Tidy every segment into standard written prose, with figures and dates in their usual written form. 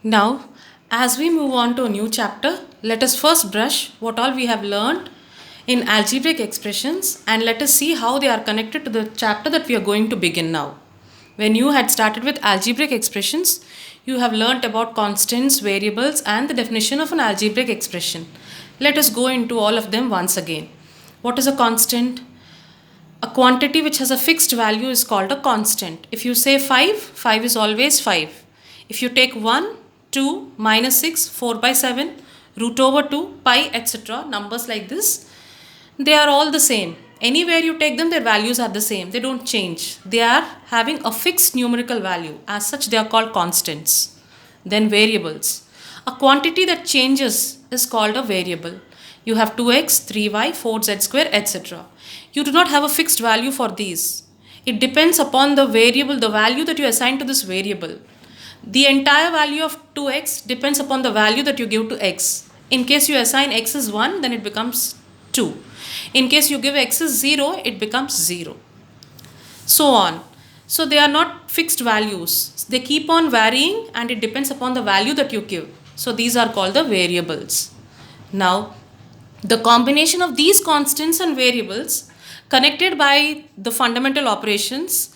Now, as we move on to a new chapter, let us first brush what all we have learned in algebraic expressions and let us see how they are connected to the chapter that we are going to begin now. When you had started with algebraic expressions, you have learnt about constants, variables, and the definition of an algebraic expression. Let us go into all of them once again. What is a constant? A quantity which has a fixed value is called a constant. If you say 5, 5 is always 5. If you take 1, 2, minus 6, 4 by 7, root over 2, pi, etc., numbers like this, they are all the same. Anywhere you take them, their values are the same. They don't change. They are having a fixed numerical value. As such, they are called constants. Then variables. A quantity that changes is called a variable. You have 2x, 3y, 4z square, etc. You do not have a fixed value for these. It depends upon the variable, the value that you assign to this variable. The entire value of 2x depends upon the value that you give to x. In case you assign x is 1, then it becomes 2. In case you give x is 0, it becomes 0. So on. So they are not fixed values. They keep on varying and it depends upon the value that you give. So these are called the variables. Now, the combination of these constants and variables connected by the fundamental operations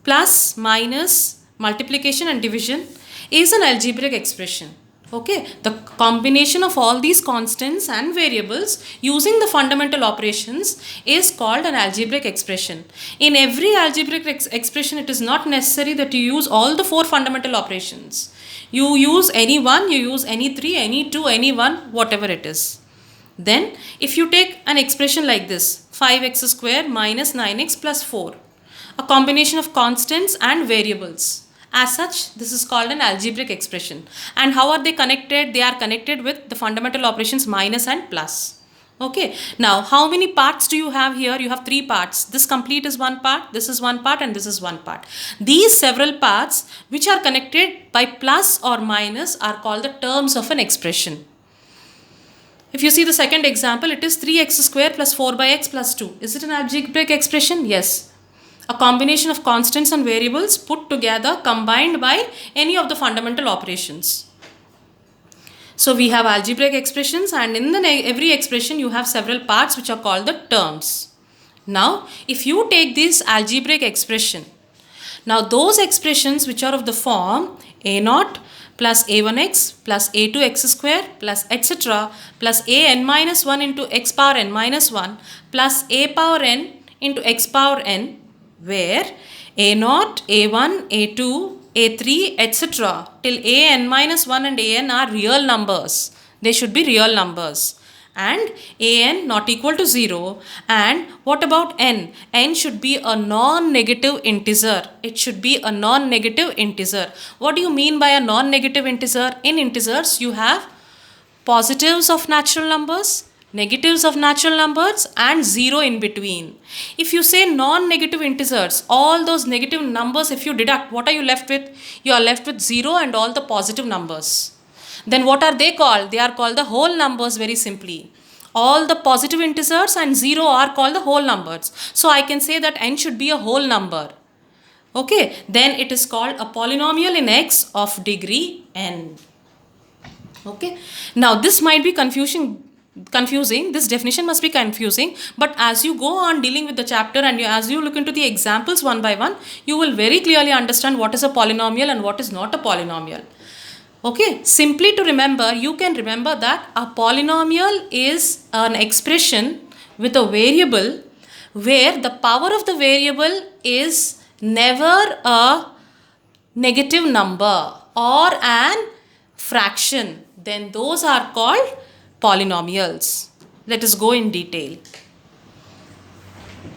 plus, minus, multiplication and division is an algebraic expression. Okay, the combination of all these constants and variables using the fundamental operations is called an algebraic expression. In every algebraic expression, it is not necessary that you use all the four fundamental operations. You use any one, you use any three, any two, any one, whatever it is. Then, if you take an expression like this, 5x square minus 9x plus 4, a combination of constants and variables. As such, this is called an algebraic expression. And how are they connected? They are connected with the fundamental operations minus and plus. Okay. Now, how many parts do you have here? You have three parts. This complete is one part, this is one part, and this is one part. These several parts which are connected by plus or minus are called the terms of an expression. If you see the second example, it is 3x square plus 4 by x plus 2. Is it an algebraic expression? Yes. A combination of constants and variables put together combined by any of the fundamental operations. So we have algebraic expressions and in every expression you have several parts which are called the terms. Now if you take this algebraic expression, now those expressions which are of the form a0 plus a1x plus a2x square plus etc. plus an minus 1 into x power n minus 1 plus a power n into x power n, where a0, a1, a2, a3, etc. till an minus 1 and an are real numbers. They should be real numbers. And an not equal to 0. And what about n? N should be a non-negative integer. It should be a non-negative integer. What do you mean by a non-negative integer? In integers, you have positives of natural numbers, negatives of natural numbers, and 0 in between. If you say non-negative integers, all those negative numbers, if you deduct, what are you left with? You are left with 0 and all the positive numbers. Then what are they called? They are called the whole numbers, very simply. All the positive integers and 0 are called the whole numbers. So I can say that n should be a whole number. Okay, then it is called a polynomial in x of degree n. Okay, now this might be confusing, this definition must be confusing, but as you go on dealing with the chapter and as you look into the examples one by one, you will very clearly understand what is a polynomial and what is not a polynomial. Okay, simply to remember, you can remember that a polynomial is an expression with a variable where the power of the variable is never a negative number or an fraction. Then those are called polynomials. Let us go in detail.